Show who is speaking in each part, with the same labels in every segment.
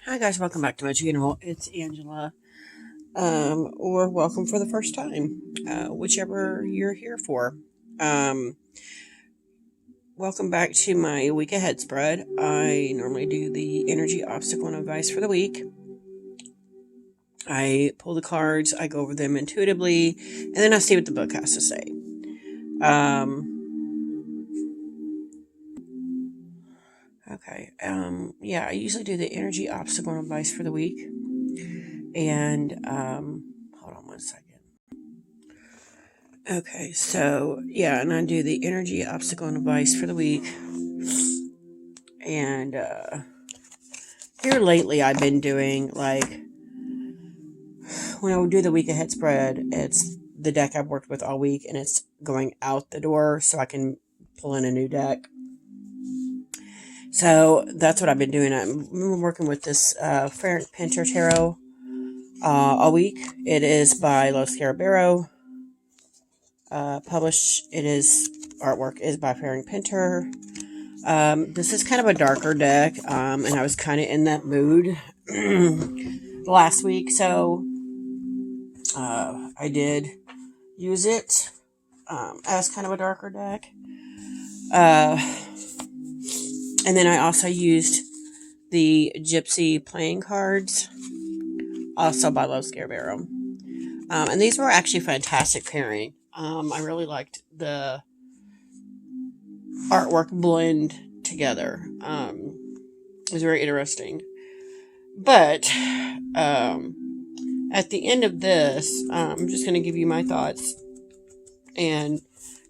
Speaker 1: Hi guys, welcome back to my channel. It's Angela, or welcome for the first time, whichever you're here for. Um, Welcome back to my week ahead spread. I normally do the energy obstacle and advice for the week. I pull the cards, I go over them intuitively, and then I see what the book has to say. Okay. Yeah, I usually do the energy obstacle and advice for the week. And, hold on one second. Okay, so, yeah, and I do the energy obstacle and advice for the week. And, here lately I've been doing, like, when I would do the week ahead spread, it's the deck I've worked with all week, and it's going out the door so I can pull in a new deck. So that's what I've been doing. I'm working with this FAERIE Pinter Tarot all week. It is by Los Scarabero. Published. Artwork is by FAERIE Pinter. This is kind of a darker deck, and I was kind of in that mood last week, so I did use it as kind of a darker deck. And then I also used the Gypsy playing cards, also by Los Scarabero. And these were actually fantastic pairing. I really liked the artwork blend together. It was very interesting. But at the end of this, I'm just going to give you my thoughts and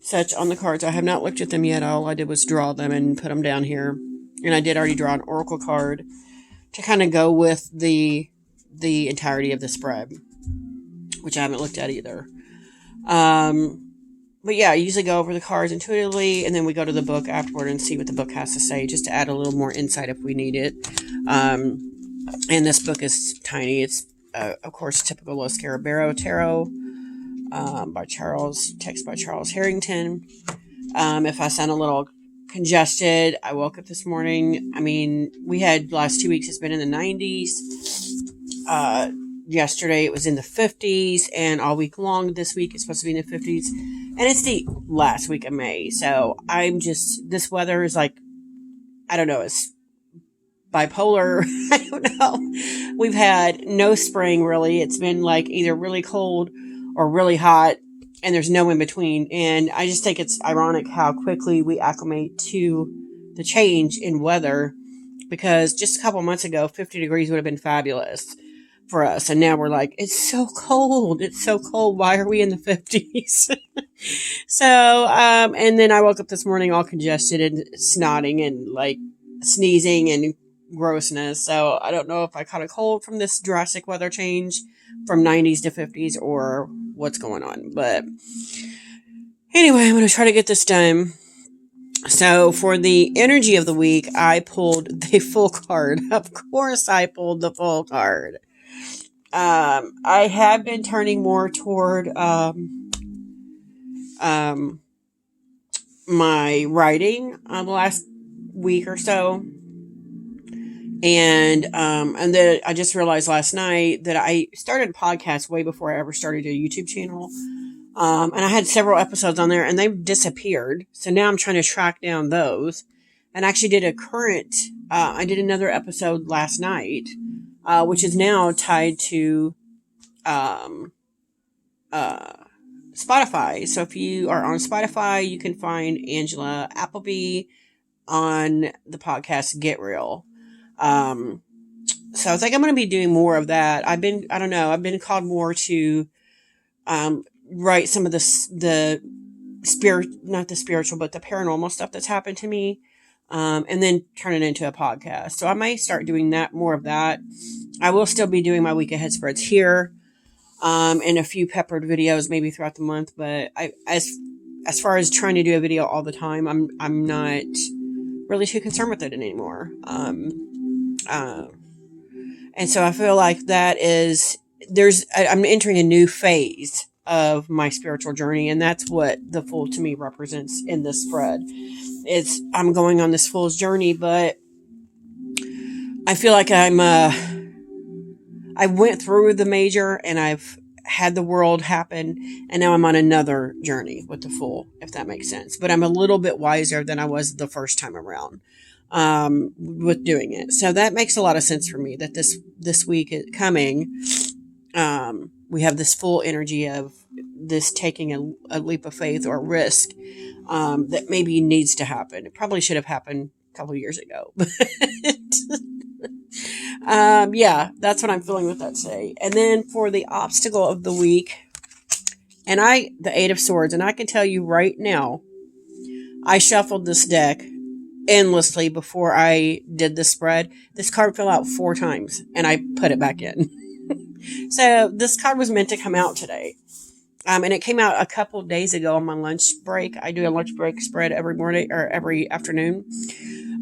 Speaker 1: such on the cards. I have not looked at them yet. All I did was draw them and put them down here. And I did already draw an oracle card to kind of go with the entirety of the spread, which I haven't looked at either. But yeah, I usually go over the cards intuitively, and then we go to the book afterward and see what the book has to say, just to add a little more insight if we need it. And this book is tiny. It's, of course, typical Los Scarabero Tarot, text by Charles Harrington. If I sound a little congested, I woke up this morning. I mean, we had last 2 weeks, it's been in the 90s. Yesterday it was in the 50s, and all week long this week it's supposed to be in the 50s, and it's the last week of May. So this weather is like, I don't know, it's bipolar. I don't know. We've had no spring really. It's been like either really cold or really hot, and there's no in between. And I just think it's ironic how quickly we acclimate to the change in weather, because just a couple months ago 50 degrees would have been fabulous for us, and now we're like, it's so cold. Why are we in the 50s? So, and then I woke up this morning all congested and snotting and like sneezing and grossness. So I don't know if I caught a cold from this drastic weather change from 90s to 50s or what's going on. But anyway, I'm going to try to get this done. So for the energy of the week, I pulled the full card. Of course I pulled the full card. I have been turning more toward my writing the last week or so. And then I just realized last night that I started a podcast way before I ever started a YouTube channel. And I had several episodes on there, and they've disappeared. So now I'm trying to track down those. And I actually did I did another episode last night, which is now tied to Spotify. So if you are on Spotify, you can find Angela Appleby on the podcast Get Real. So I think I'm going to be doing more of that. I've been called more to write some of the not the spiritual, but the paranormal stuff that's happened to me. And then turn it into a podcast. So I may start doing more of that. I will still be doing my week ahead spreads here, and a few peppered videos maybe throughout the month. But as far as trying to do a video all the time, I'm not really too concerned with it anymore. And so I feel like I'm entering a new phase of my spiritual journey, and that's what the Fool to me represents in this spread. I'm going on this Fool's journey, but I feel like I'm I went through the major and I've had the world happen, and now I'm on another journey with the Fool, if that makes sense. But I'm a little bit wiser than I was the first time around with doing it. So that makes a lot of sense for me that this week is coming. We have this full energy of this taking a leap of faith or risk that maybe needs to happen. It probably should have happened a couple of years ago. But yeah, that's what I'm feeling with that today. And then for the obstacle of the week, the Eight of Swords, and I can tell you right now, I shuffled this deck endlessly before I did the spread. This card fell out 4 times, and I put it back in. So this card was meant to come out today. And it came out a couple days ago on my lunch break. I do a lunch break spread every morning or every afternoon.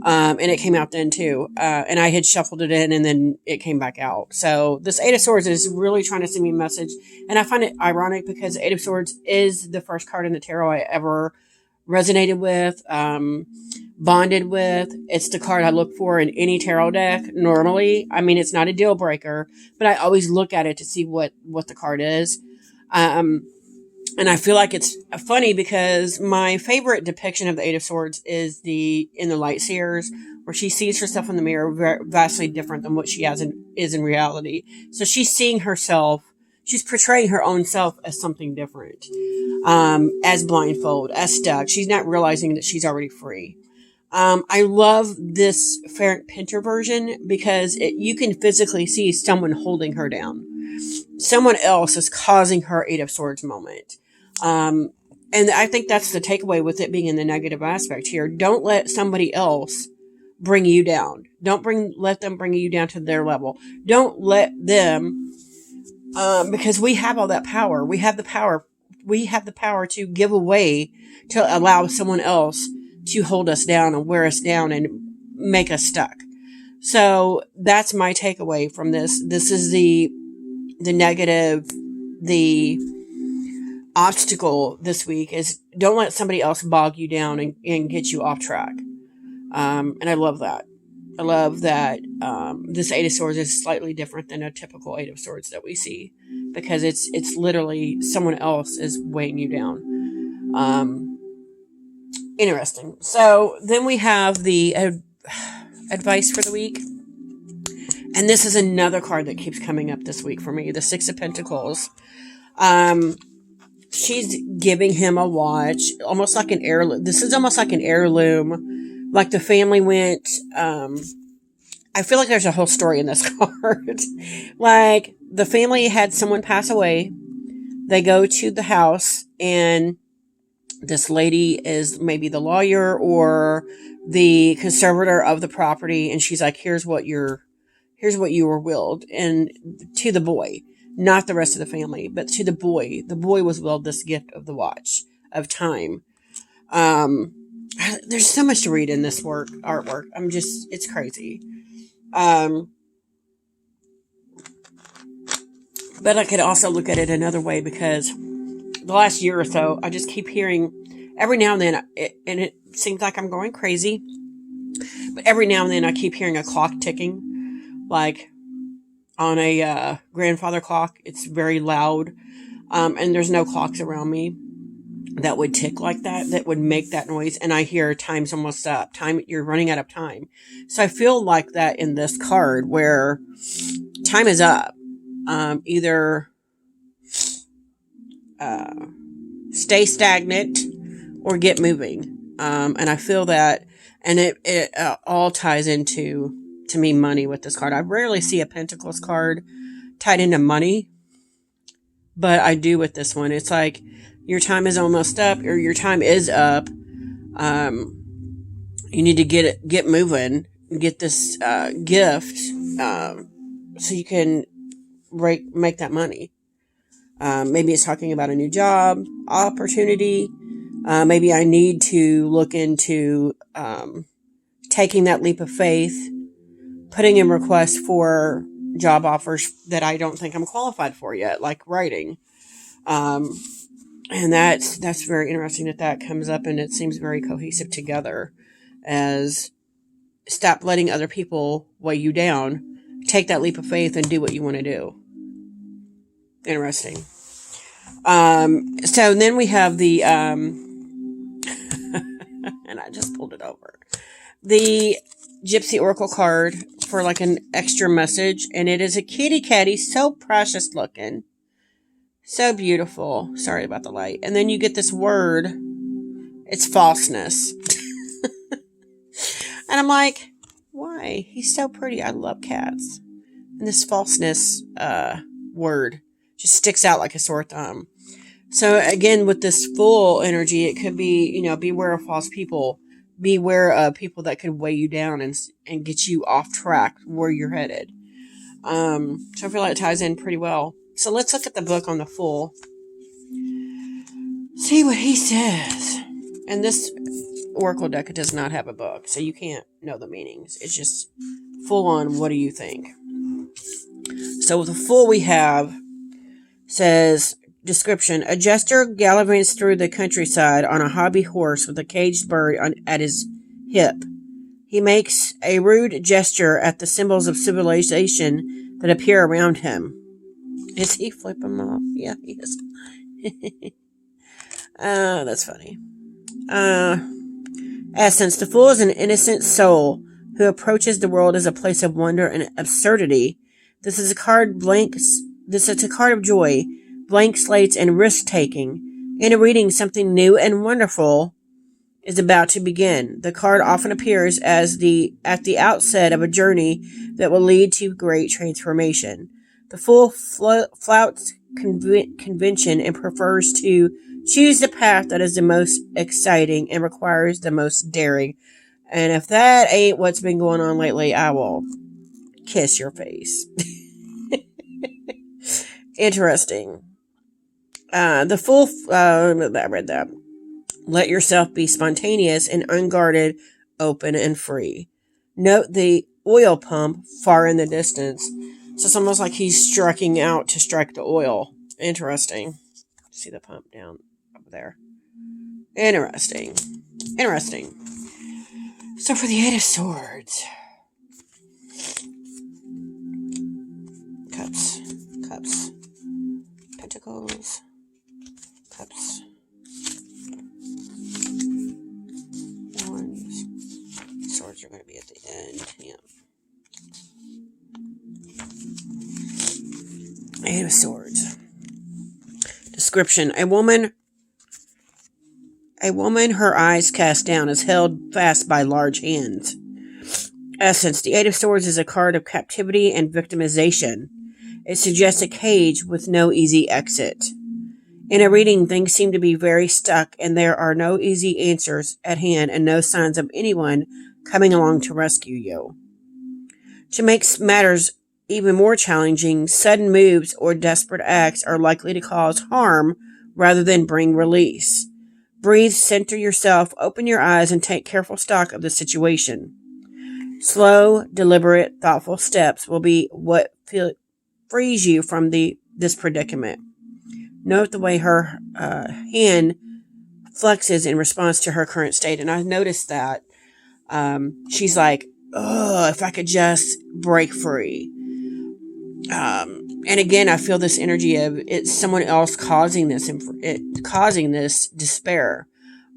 Speaker 1: And it came out then too. And I had shuffled it in and then it came back out. So this Eight of Swords is really trying to send me a message. And I find it ironic because Eight of Swords is the first card in the tarot I ever resonated with, bonded with. It's the card I look for in any tarot deck normally. I mean, it's not a deal breaker, but I always look at it to see what the card is. And I feel like it's funny because my favorite depiction of the Eight of Swords is in the Light Seers, where she sees herself in the mirror vastly different than what she is in reality. So she's seeing herself, she's portraying her own self as something different, as blindfold, as stuck. She's not realizing that she's already free. I love this Ferret Pinter version because you can physically see someone holding her down. Someone else is causing her Eight of Swords moment. And I think that's the takeaway with it being in the negative aspect here. Don't let somebody else bring you down. Let them bring you down to their level. Don't let them, because we have all that power. We have the power. We have the power to give away, to allow someone else to hold us down and wear us down and make us stuck. So that's my takeaway from this. This is the negative, the obstacle this week is don't let somebody else bog you down and get you off track. And I love that. I love that this Eight of Swords is slightly different than a typical Eight of Swords that we see, because it's literally someone else is weighing you down. Interesting. So then we have the advice for the week. And this is another card that keeps coming up this week for me, the Six of Pentacles. She's giving him a watch, almost like an heirloom. This is almost like an heirloom. Like the family went, I feel like there's a whole story in this card. Like the family had someone pass away. They go to the house and this lady is maybe the lawyer or the conservator of the property. And she's like, here's what you were willed. And to the boy, not the rest of the family, but to the boy was willed this gift of the watch of time. There's so much to read in this artwork. It's crazy. But I could also look at it another way, because the last year or so, I just keep hearing every now and then, and it seems like I'm going crazy, but every now and then I keep hearing a clock ticking, like on a grandfather clock. It's very loud, and there's no clocks around me that would tick like that would make that noise. And I hear time's almost up. You're running out of time. So I feel like that in this card where time is up. Either stay stagnant or get moving. And I feel that, and it all ties into, to me, money with this card. I rarely see a Pentacles card tied into money, but I do with this one. It's like, your time is almost up, or your time is up. You need to get moving, get this gift, so you can make that money. Maybe it's talking about a new job opportunity. Maybe I need to look into taking that leap of faith, putting in requests for job offers that I don't think I'm qualified for yet, like writing. And that's very interesting that comes up, and it seems very cohesive together, as stop letting other people weigh you down take that leap of faith and do what you want to do. Interesting. So then we have the, and I just pulled it over. The Gypsy Oracle card for like an extra message. And it is a kitty catty, so precious looking. So beautiful. Sorry about the light. And then you get this word. It's falseness. And I'm like, why? He's so pretty. I love cats. And this falseness word just sticks out like a sore thumb. So again, with this full energy, it could be, beware of false people. Beware of people that could weigh you down and get you off track where you're headed. So I feel like it ties in pretty well. So let's look at the book on the full. See what he says. And this Oracle deck does not have a book, so you can't know the meanings. It's just full on, what do you think? So with the full we have, says, description, a jester gallivants through the countryside on a hobby horse with a caged bird at his hip. He makes a rude gesture at the symbols of civilization that appear around him. Is he flipping them off? Yeah, he is. That's funny. Essence, the fool is an innocent soul who approaches the world as a place of wonder and absurdity. This is a card of joy, blank slates, and risk-taking. In a reading, something new and wonderful is about to begin. The card often appears at the outset of a journey that will lead to great transformation. The fool flouts convention and prefers to choose the path that is the most exciting and requires the most daring. And if that ain't what's been going on lately, I will kiss your face. Interesting. The fool, I read that. Let yourself be spontaneous and unguarded, open and free. Note the oil pump far in the distance. So it's almost like he's striking out to strike the oil. Interesting. See the pump down over there. Interesting. So for the Eight of Swords. Cups. Pentacles. Cups. Wands. Swords are going to be at the end. Yeah. Eight of Swords. Description. A woman, her eyes cast down, is held fast by large hands. Essence. The Eight of Swords is a card of captivity and victimization. It suggests a cage with no easy exit. In a reading, things seem to be very stuck, and there are no easy answers at hand and no signs of anyone coming along to rescue you. To make matters even more challenging, sudden moves or desperate acts are likely to cause harm rather than bring release. Breathe, center yourself, open your eyes, and take careful stock of the situation. Slow, deliberate, thoughtful steps will be what frees you from this predicament. Note the way her hand flexes in response to her current state. And I noticed that she's like, oh, if I could just break free. And again, I feel this energy of it's someone else causing this despair.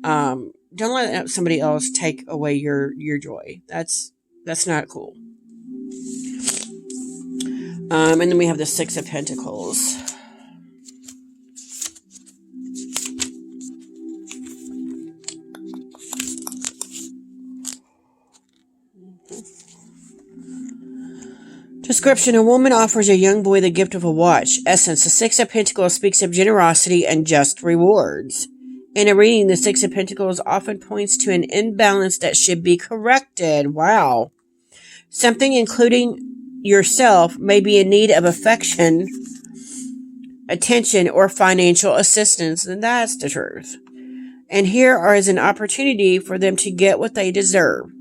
Speaker 1: Don't let somebody else take away your joy. That's not cool. And then we have the Six of Pentacles. Description. A woman offers a young boy the gift of a watch. Essence. The Six of Pentacles speaks of generosity and just rewards. In a reading, the Six of Pentacles often points to an imbalance that should be corrected. Wow. Something, including yourself, may be in need of affection, attention, or financial assistance. And that's the truth. And here is an opportunity for them to get what they deserve.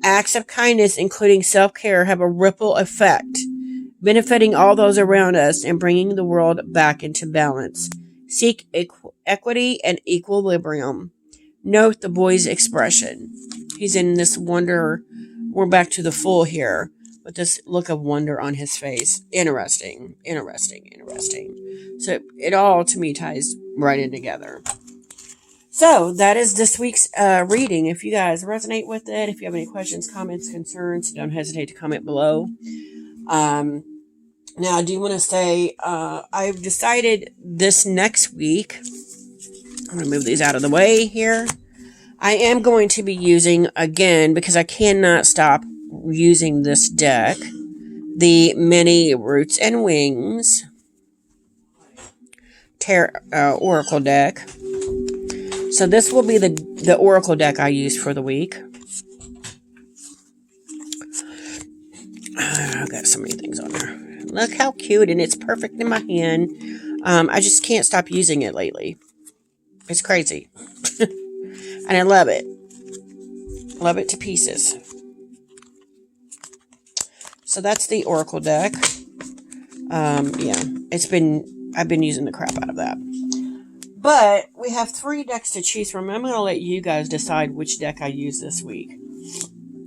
Speaker 1: Acts of kindness, including self-care, have a ripple effect, benefiting all those around us and bringing the world back into balance. Seek equity and equilibrium. Note the boy's expression. He's in this wonder. We're back to the Fool here. with this look of wonder on his face. Interesting, interesting, interesting. So it all, to me, ties right in together. So that is this week's reading. If you guys resonate with it, if you have any questions, comments, concerns, don't hesitate to comment below. Now, I do want to say I've decided this next week, I'm going to move these out of the way here. I am going to be using, again, because I cannot stop using this deck, the mini Roots and Wings Oracle deck. So this will be the Oracle deck I use for the week. I've got so many things on there. Look how cute, and it's perfect in my hand. I just can't stop using it lately. It's crazy. And I love it. Love it to pieces. So that's the Oracle deck. Yeah, I've been using the crap out of that. But we have 3 decks to choose from. I'm going to let you guys decide which deck I use this week.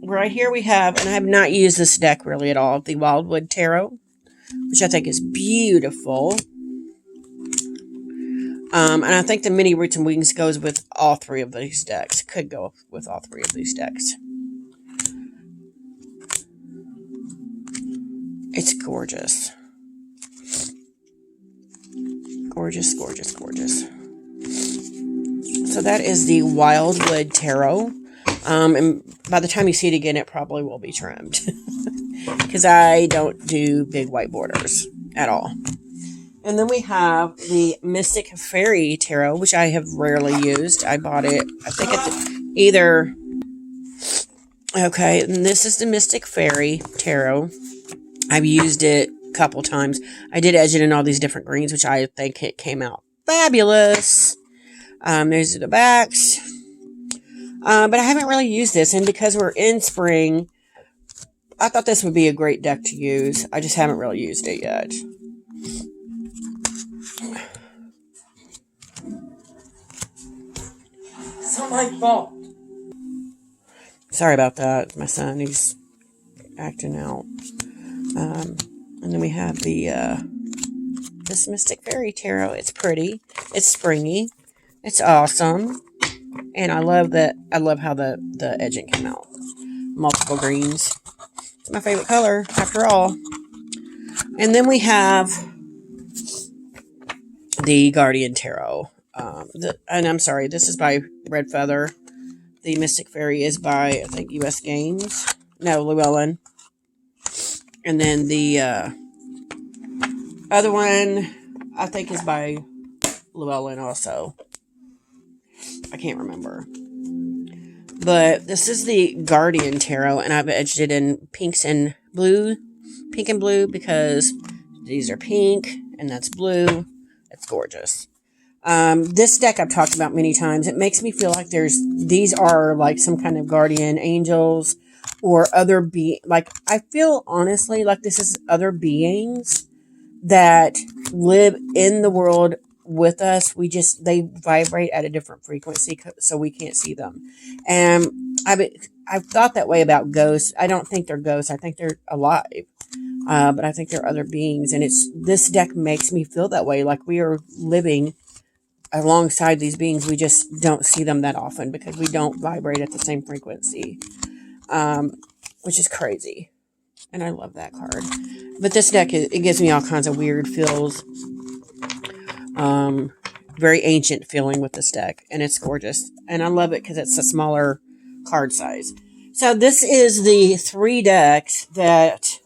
Speaker 1: Right here we have, and I have not used this deck really at all, the WILDWOOD Tarot, which I think is beautiful. And I think the mini Roots and Wings goes with all 3 of these decks. Could go with all 3 of these decks. It's gorgeous. Gorgeous, gorgeous, gorgeous. So that is the WILDWOOD Tarot. And by the time you see it again, it probably will be trimmed. Because I don't do big white borders at all. And then we have the Mystic FAERIE Tarot, which I have rarely used. I bought it, I think, at either... Okay, and this is the Mystic FAERIE Tarot. I've used it a couple times. I did edge it in all these different greens, which I think it came out fabulous. These are the backs. But I haven't really used this, and because we're in spring, I thought this would be a great deck to use. I just haven't really used it yet. It's not my fault. Sorry about that. My son, he's acting out. And then we have the this Mystic FAERIE Tarot. It's pretty. It's springy. It's awesome. And I love that. I love how the edging came out. Multiple greens. It's my favorite color, after all. And then we have the Guardian Tarot. And I'm sorry, this is by Red Feather. The Mystic FAERIE is by, I think, US Games. No, Llewellyn. And then the other one, I think, is by Llewellyn also. I can't remember. But this is the Guardian Tarot, and I've edged it in pinks and blue. Pink and blue, because these are pink, and that's blue. It's gorgeous. This deck I've talked about many times. It makes me feel like these are like some kind of guardian angels or other like, I feel honestly like this is other beings that live in the world with us. They vibrate at a different frequency, so we can't see them. And I've thought that way about ghosts. I don't think they're ghosts. I think they're alive. But I think they're other beings. And this deck makes me feel that way, like we are living alongside these beings. We just don't see them that often because we don't vibrate at the same frequency, which is crazy. And I love that card. But this deck, it gives me all kinds of weird feels. Very ancient feeling with this deck. And it's gorgeous. And I love it because it's a smaller card size. So this is the 3 decks that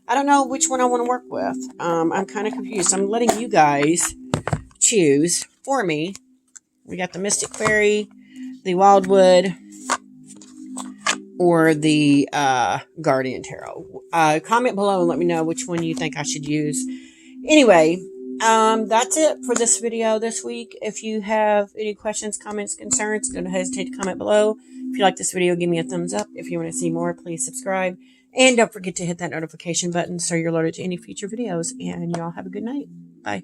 Speaker 1: I don't know which one I want to work with. I'm kind of confused. I'm letting you guys choose for me. We got the Mystic FAERIE, the WILDWOOD, or the Guardian Tarot. Comment below and let me know which one you think I should use. Anyway, that's it for this video this week. If you have any questions, comments, concerns, don't hesitate to comment below. If you like this video, give me a thumbs up. If you want to see more, please subscribe. And don't forget to hit that notification button so you're alerted to any future videos. And y'all have a good night. Bye.